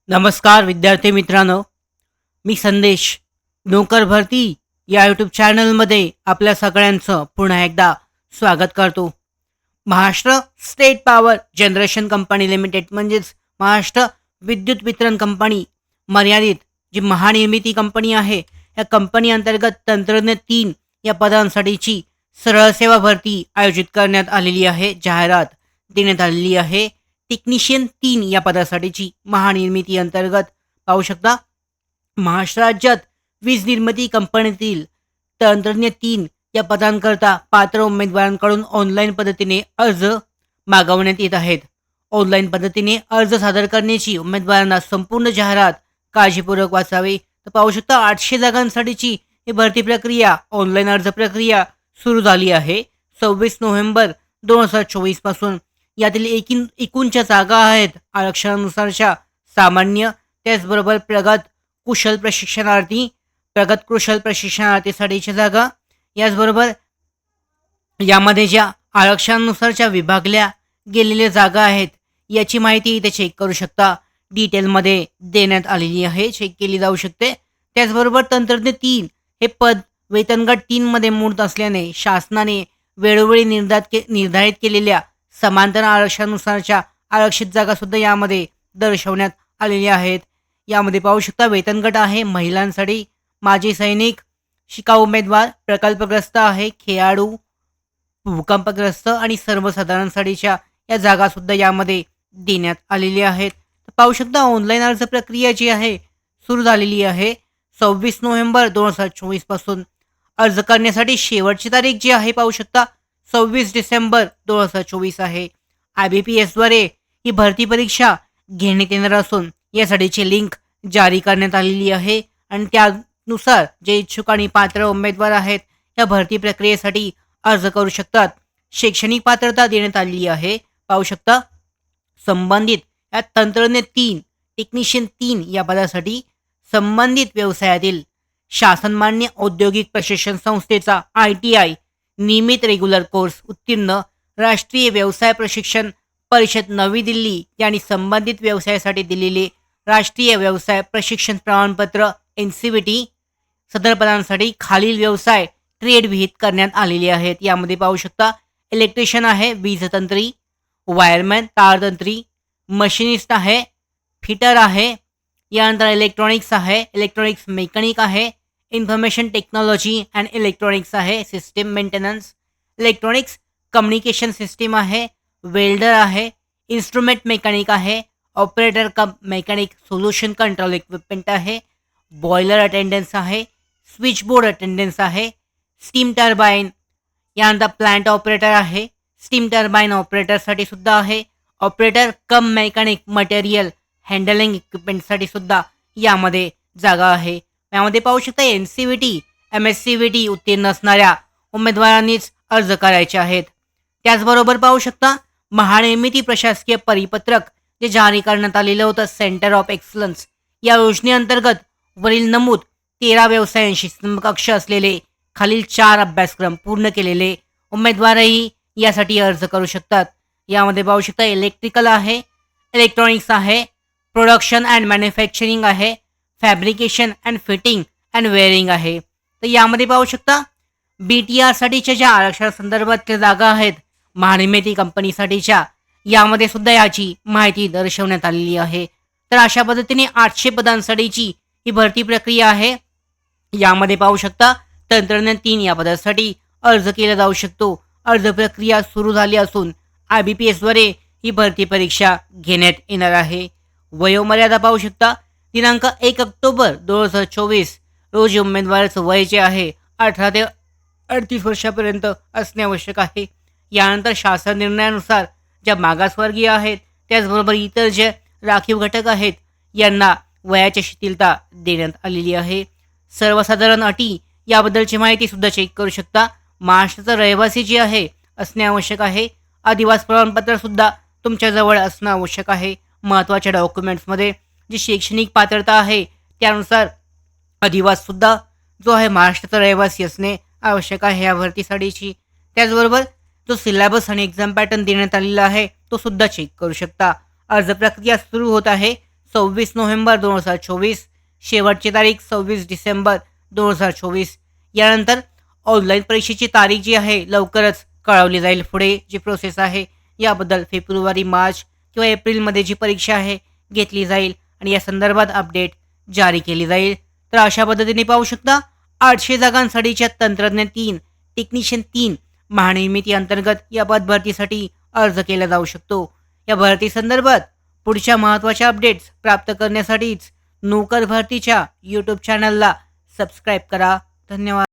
नमस्कार विद्यार्थी मित्रांनो, मी संदेश नोकर भरती या यूट्यूब चॅनलमध्ये आपल्या सगळ्यांचं पुन्हा एकदा स्वागत करतो. Maharashtra state power generation company limited म्हणजेच महाराष्ट्र विद्युत वितरण कंपनी मर्यादित जी महानिर्मिती कंपनी आहे, या कंपनी अंतर्गत तंत्रज्ञ 3 या पदांसाठीची सरळ सेवा भरती आयोजित करण्यात आलेली आहे. जाहिरात देण्यात आलेली आहे. टेक्निशियन 3 या पदासाठीची महानिर्मिती अंतर्गत पाहू शकता. महाराष्ट्र राज्यात वीज निर्मिती कंपनीतील तंत्रज्ञ 3 या पदांकरता पात्र उमेदवारांकडून ऑनलाईन पद्धतीने अर्ज मागवण्यात येत आहेत. ऑनलाईन पद्धतीने अर्ज सादर करण्याची उमेदवारांना संपूर्ण जाहिरात काळजीपूर्वक वाचावे. तर पाहू शकता 800 जागांसाठीची ही भरती प्रक्रिया ऑनलाईन अर्ज प्रक्रिया सुरू झाली आहे. 26 नोव्हेंबर 2024 पासून यातील एकूणच्या जागा आहेत आरक्षणानुसारच्या सामान्य, त्याचबरोबर प्रगत कुशल प्रशिक्षणार्थीसाठीच्या जागा, याचबरोबर यामध्ये ज्या आरक्षणानुसारच्या विभागल्या गेलेल्या जागा आहेत याची माहिती इथे चेक करू शकता. डिटेलमध्ये देण्यात आलेली आहे, चेक केली जाऊ शकते. त्याचबरोबर तंत्रज्ञ 3 हे पद वेतनगट 3 मध्ये मोडत असल्याने शासनाने वेळोवेळी निर्धारित केलेल्या समांतर आरक्षणानुसारच्या आरक्षित जागा सुद्धा यामध्ये दर्शवण्यात आलेल्या आहेत. यामध्ये पाहू शकता वेतनगट आहे महिलांसाठी, माजी सैनिक, शिकाऊ उमेदवार, प्रकल्पग्रस्त आहे, खेळाडू, भूकंपग्रस्त आणि सर्वसाधारणसाठीच्या या जागा सुद्धा यामध्ये देण्यात आलेल्या आहेत. तर पाहू शकता ऑनलाईन अर्ज प्रक्रिया जी आहे सुरू झालेली आहे. 26 नोव्हेंबर 2024 पासून अर्ज करण्यासाठी शेवटची तारीख जी आहे पाहू शकता 26 डिसेंबर 2024 आहे. IBPS द्वारे ही भरती परीक्षा घेण्यात येणार असून यासाठीची लिंक जारी करण्यात आलेली आहे आणि त्यानुसार जे इच्छुक आणि पात्र उमेदवार आहेत या भरती प्रक्रियेसाठी अर्ज करू शकतात. शैक्षणिक पात्रता देण्यात आलेली आहे. पाहू शकता संबंधित या तंत्रज्ञ 3 टेक्निशियन 3 या पदासाठी संबंधित व्यवसायातील शासनमान्य औद्योगिक प्रशिक्षण संस्थेचा ITI नियमित रेग्युलर कोर्स उत्तीर्ण, राष्ट्रीय व्यवसाय प्रशिक्षण परिषद नवी दिल्ली यांनी संबंधित व्यवसायासाठी दिलेले राष्ट्रीय व्यवसाय प्रशिक्षण प्रमाणपत्र NCVT सदर पदांसाठी खालील व्यवसाय ट्रेड विहित करण्यात आलेले आहेत. यामध्ये पाहू शकता इलेक्ट्रिशियन आहे, वीजतंत्री, वायरमॅन तारतंत्री, मशिनिस्ट आहे, फिटर आहे, यानंतर इलेक्ट्रॉनिक्स आहे, इलेक्ट्रॉनिक्स मेकॅनिक आहे, इन्फॉर्मेशन टेक्नॉलॉजी अँड इलेक्ट्रॉनिक्स आहे, system maintenance, electronics communication system आहे, वेल्डर आहे, इन्स्ट्रुमेंट मेकॅनिक आहे, operator cum mechanic solution control equipment आहे, बॉयलर अटेंडन्स आहे, स्विच बोर्ड अटेंडन्स आहे, स्टीम टर्बाईन, यानंतर प्लांट ऑपरेटर आहे, स्टीम टर्बाईन ऑपरेटरसाठी सुद्धा आहे, operator cum mechanic material handling इक्विपमेंटसाठी सुद्धा यामध्ये जागा आहे. यामध्ये पाहू शकता NCVT MSCVT उत्तीर्ण असणाऱ्या उमेदवारांनीच अर्ज करायचे आहेत. त्याचबरोबर पाहू शकता महानिर्मिती प्रशासकीय परिपत्रक जे जारी करण्यात आलेलं होतं सेंटर ऑफ एक्सलन्स या योजनेअंतर्गत वरील नमूद 13 व्यवसायांशी समकक्ष असलेले खालील 4 अभ्यासक्रम पूर्ण केलेले उमेदवारही यासाठी अर्ज करू शकतात. यामध्ये पाहू शकता इलेक्ट्रिकल आहे, इलेक्ट्रॉनिक्स आहे, प्रोडक्शन अँड मॅन्युफॅक्चरिंग आहे, fabrication and fitting and wearing आहे. तर यामध्ये पाहू शकता BTR साठीच्या ज्या आरक्षणासंदर्भातल्या जागा आहेत महानिर्मिती कंपनीसाठीच्या, यामध्ये सुद्धा याची माहिती दर्शवण्यात आलेली आहे. तर अशा पद्धतीने 800 पदांसाठीची ही भरती प्रक्रिया आहे. यामध्ये पाहू शकता तंत्रज्ञ 3 या पदासाठी अर्ज केला जाऊ शकतो. अर्ज प्रक्रिया सुरू झाली असून IBPS द्वारे ही भरती परीक्षा घेण्यात येणार आहे. वयोमर्यादा पाहू शकता दिनांक 1 ऑक्टोबर 2024 रोजी उमेदवाराचं वय जे आहे 18 ते 38 वर्षापर्यंत असणे आवश्यक आहे. यानंतर शासन निर्णयानुसार ज्या मागासवर्गीय आहेत त्याचबरोबर इतर जे राखीव घटक आहेत यांना वयाची शिथिलता देण्यात आलेली आहे. सर्वसाधारण अटी याबद्दलची माहिती सुद्धा चेक करू शकता. महाराष्ट्राचा रहिवासी जे आहे असणे आवश्यक आहे. अधिवास प्रमाणपत्र सुद्धा तुमच्याजवळ असणं आवश्यक आहे. महत्त्वाच्या डॉक्युमेंट्समध्ये जी शैक्षणिक पात्रता आहे त्यानुसार अधिवास सुद्धा जो आहे महाराष्ट्राचा रहिवासी असणे आवश्यक आहे या भरतीसाठीची. त्याचबरोबर जो सिलेबस आणि एक्झाम पॅटर्न देण्यात आलेला आहे तो सुद्धा चेक करू शकता. अर्ज प्रक्रिया सुरू होत आहे 26 नोव्हेंबर 2024, शेवटची तारीख 26 डिसेंबर 2024. यानंतर ऑनलाईन परीक्षेची तारीख जी आहे लवकरच कळवली जाईल. पुढे जी प्रोसेस आहे याबद्दल फेब्रुवारी, मार्च किंवा एप्रिलमध्ये जी परीक्षा आहे घेतली जाईल आणि या संदर्भात अपडेट जारी केली जाईल. तर अशा पद्धतीने पाहू शकता 800 जागांसाठीच्या तंत्रज्ञ 3, टेक्निशियन 3 महानिर्मिती अंतर्गत या पदभरतीसाठी अर्ज केला जाऊ शकतो. या भरती संदर्भात पुढच्या महत्त्वाच्या अपडेट्स प्राप्त करण्यासाठीच नोकर भरतीच्या यूट्यूब चॅनलला सबस्क्राईब करा. धन्यवाद.